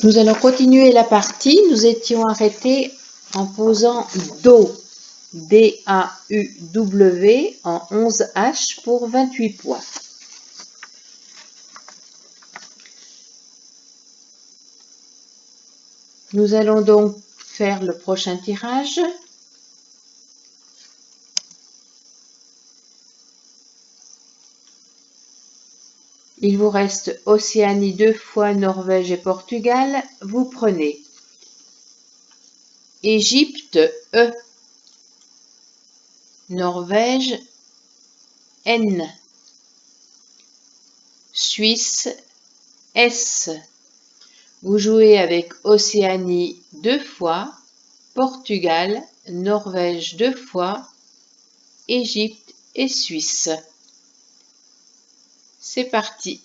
Nous allons continuer la partie. Nous étions arrêtés en posant Do, D-A-U-W, en 11H pour 28 points. Nous allons donc faire le prochain tirage. Il vous reste Océanie 2 fois, Norvège et Portugal. Vous prenez Égypte, E, Norvège, N, Suisse, S. Vous jouez avec Océanie 2 fois, Portugal, Norvège 2 fois, Égypte et Suisse. C'est parti.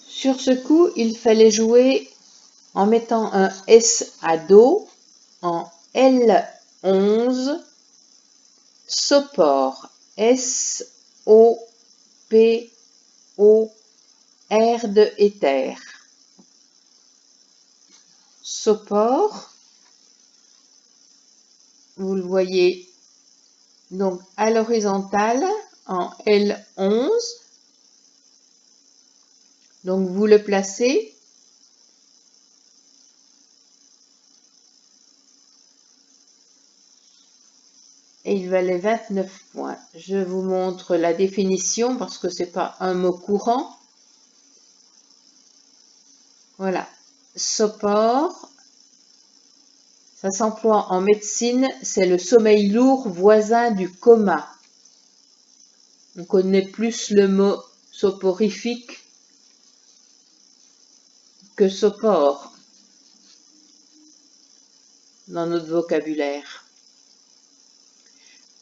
Sur ce coup, il fallait jouer en mettant un S à Do en L11, Sopor, S-O-P-O-R de éther. Sopor, vous le voyez donc à l'horizontale en L11. Donc vous le placez et il valait 29 points. Je vous montre la définition parce que c'est pas un mot courant. Voilà. Sopor, ça s'emploie en médecine, c'est le sommeil lourd voisin du coma. On connaît plus le mot soporifique que sopor dans notre vocabulaire.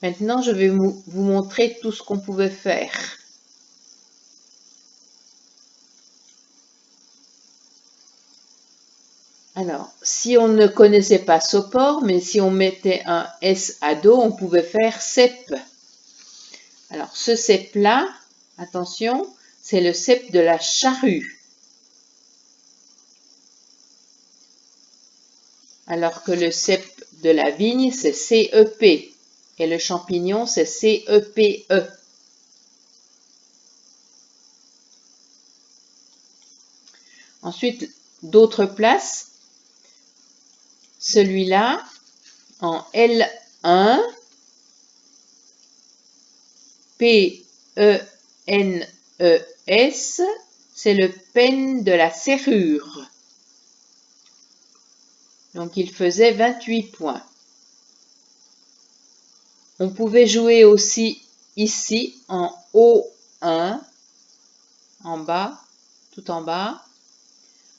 Maintenant, je vais vous montrer tout ce qu'on pouvait faire. Alors, si on ne connaissait pas Sopor, mais si on mettait un S à Do, on pouvait faire cep. Alors, ce cep-là, attention, c'est le cep de la charrue. Alors que le cep de la vigne, c'est CEP. Et le champignon, c'est CEPE. Ensuite, d'autres places. Celui-là, en L1, P-E-N-E-S, c'est le pen de la serrure. Donc il faisait 28 points. On pouvait jouer aussi ici en O1, en bas, tout en bas.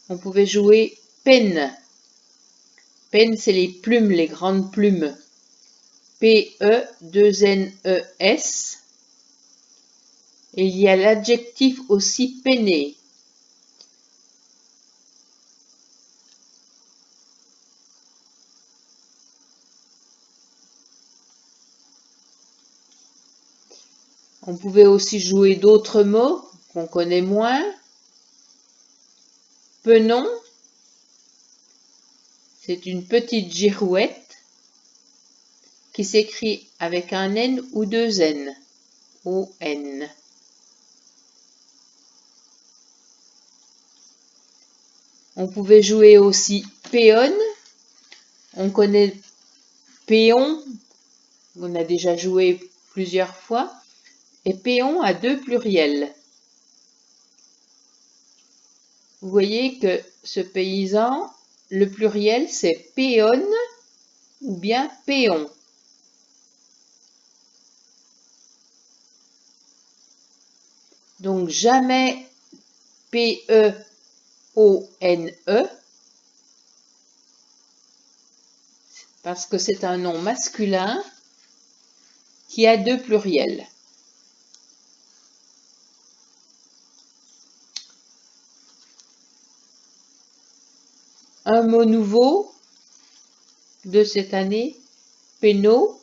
On pouvait jouer pen. Pen, c'est les plumes, les grandes plumes. P-E-2-N-E-S. Et il y a l'adjectif aussi penné. On pouvait aussi jouer d'autres mots qu'on connaît moins. Penon, c'est une petite girouette qui s'écrit avec un N ou deux N. O-N. On pouvait jouer aussi péon. On connaît péon, on a déjà joué plusieurs fois. Et péon a deux pluriels. Vous voyez que ce paysan, le pluriel c'est péon ou bien péon. Donc jamais P-E-O-N-E, parce que c'est un nom masculin qui a deux pluriels. Un mot nouveau de cette année, péno,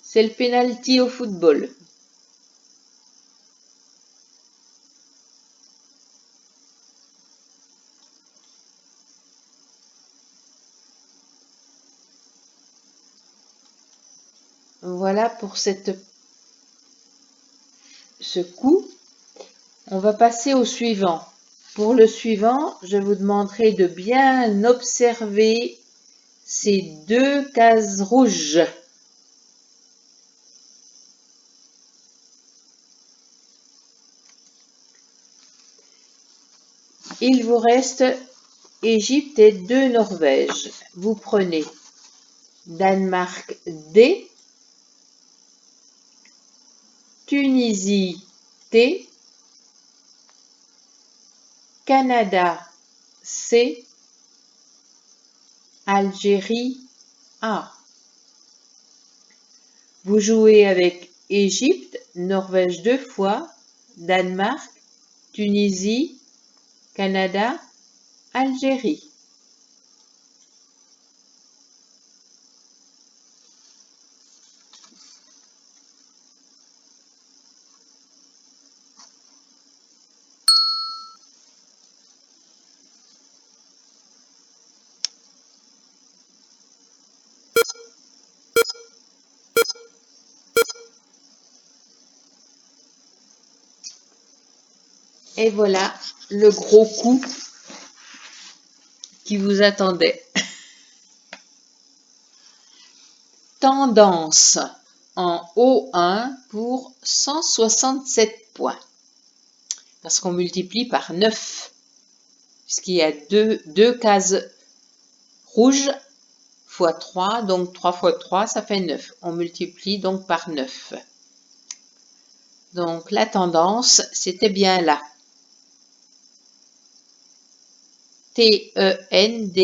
c'est le penalty au football. Voilà pour ce coup. On va passer au suivant. Pour le suivant, je vous demanderai de bien observer ces deux cases rouges. Il vous reste Égypte et 2 Norvège. Vous prenez Danemark D, Tunisie T, Canada C, Algérie A. Vous jouez avec Égypte, Norvège 2 fois, Danemark, Tunisie, Canada, Algérie. Et voilà le gros coup qui vous attendait. Tendance en O1 pour 167 points. Parce qu'on multiplie par 9. Puisqu'il y a deux cases rouges fois 3, donc 3 fois 3, ça fait 9. On multiplie donc par 9. Donc la tendance, c'était bien là. T-E-N-D-A-N-C-E.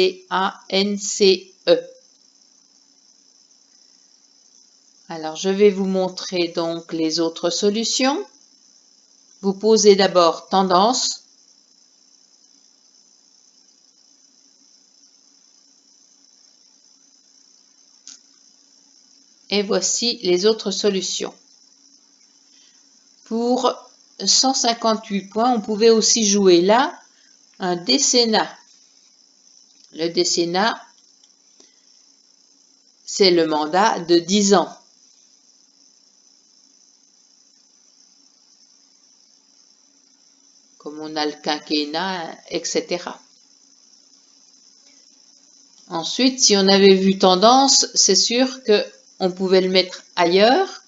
Alors, je vais vous montrer donc les autres solutions. Vous posez d'abord tendance. Et voici les autres solutions. Pour 158 points, on pouvait aussi jouer là un décennat. Le décennat, c'est le mandat de 10 ans. Comme on a le quinquennat, etc. Ensuite, si on avait vu tendance, c'est sûr qu'on pouvait le mettre ailleurs.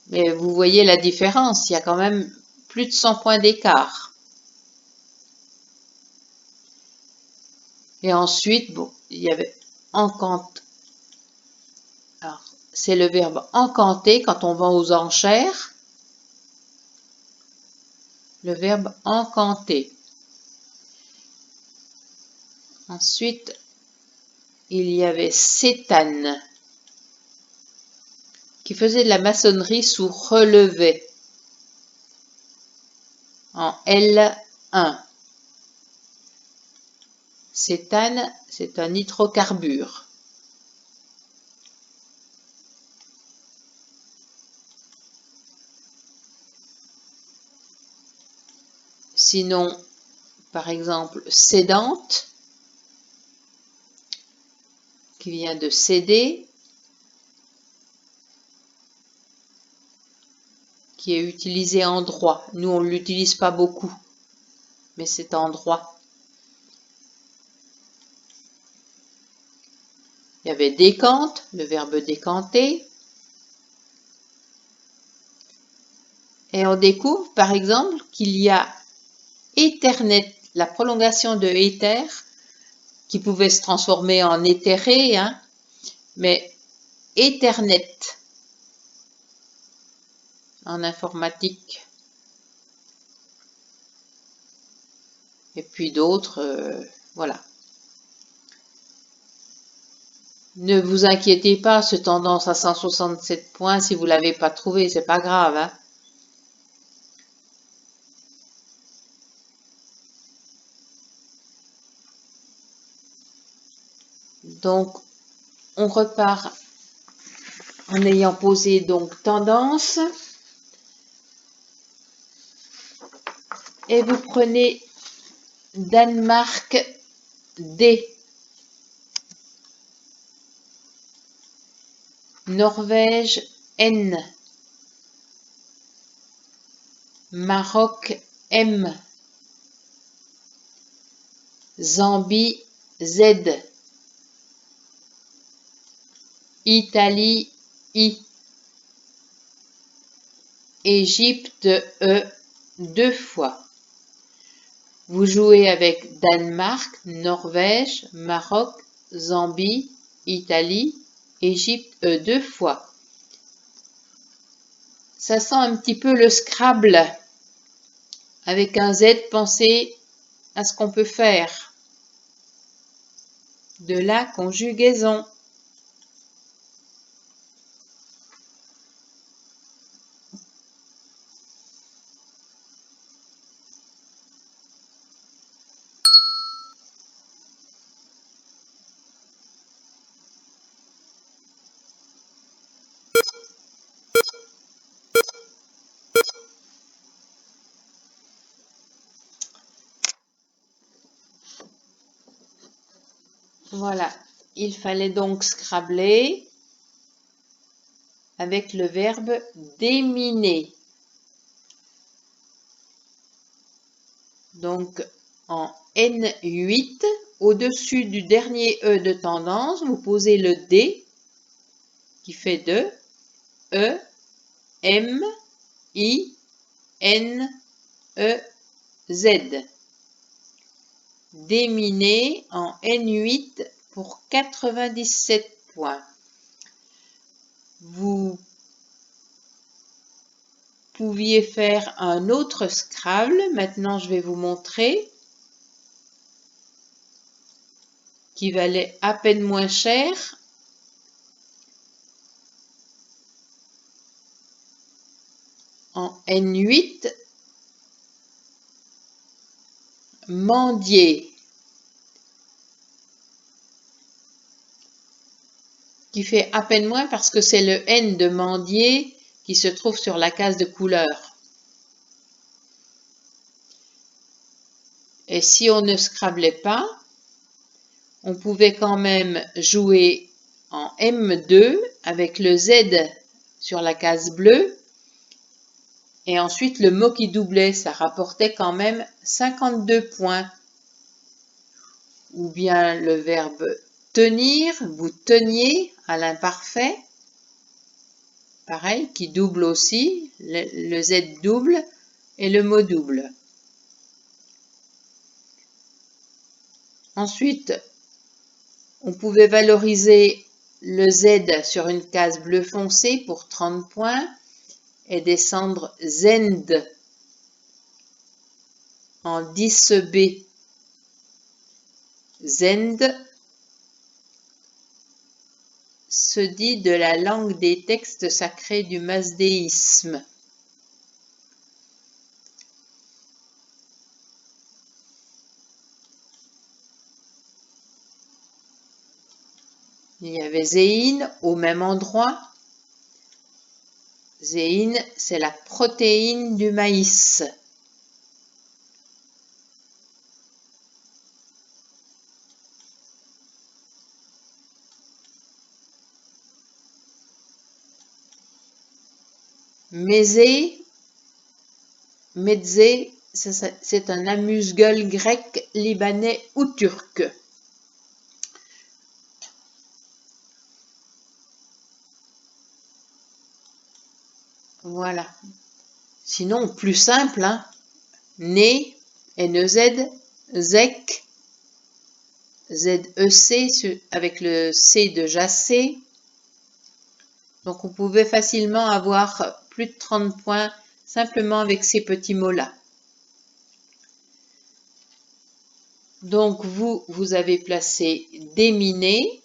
Mais vous voyez la différence, il y a quand même plus de 100 points d'écart. Et ensuite, bon, il y avait encante. Alors, c'est le verbe encanter quand on va aux enchères. Le verbe encanter. Ensuite, il y avait Cétane, qui faisait de la maçonnerie sous relevé, en L1. Cétane, c'est un hydrocarbure. Sinon, par exemple, cédante, qui vient de céder, qui est utilisé en droit. Nous, on ne l'utilise pas beaucoup, mais c'est en droit. Il y avait décante, le verbe décanter. Et on découvre, par exemple, qu'il y a éthernet, la prolongation de éther, qui pouvait se transformer en éthéré, hein, mais Ethernet en informatique. Et puis d'autres, Voilà. Ne vous inquiétez pas, ce tendance à 167 points, si vous ne l'avez pas trouvé, c'est pas grave, hein. Donc, on repart en ayant posé donc tendance. Et vous prenez Danemark D, Norvège N, Maroc M, Zambie Z, Italie I, Égypte E 2 fois. Vous jouez avec Danemark, Norvège, Maroc, Zambie, Italie, Égypte E 2 fois. Ça sent un petit peu le Scrabble. Avec un Z, pensez à ce qu'on peut faire. De la conjugaison. Voilà, il fallait donc scrabler avec le verbe déminer. Donc en N8, au-dessus du dernier E de tendance, vous posez le D qui fait 2, E, M, I, N, E, Z. Déminer en N8 pour 97 points. Vous pouviez faire un autre Scrabble. Maintenant, je vais vous montrer, qui valait à peine moins cher. En N8, mendier, qui fait à peine moins parce que c'est le N de mendier qui se trouve sur la case de couleur. Et si on ne scrablait pas, on pouvait quand même jouer en M2 avec le Z sur la case bleue. Et ensuite, le mot qui doublait, ça rapportait quand même 52 points. Ou bien le verbe tenir, vous teniez à l'imparfait. Pareil, qui double aussi, le Z double et le mot double. Ensuite, on pouvait valoriser le Z sur une case bleu foncé pour 30 points et descendre Zend en 10B. Zend se dit de la langue des textes sacrés du mazdéisme. Il y avait zéine au même endroit. Zéine, c'est la protéine du maïs. Mézé, Metzé, c'est un amuse-gueule grec, libanais ou turc. Voilà. Sinon, plus simple, hein. Né, N-E-Z, Zec, Z-E-C, avec le C de Jacé. Donc, on pouvait facilement avoir plus de 30 points simplement avec ces petits mots-là. Donc vous avez placé déminé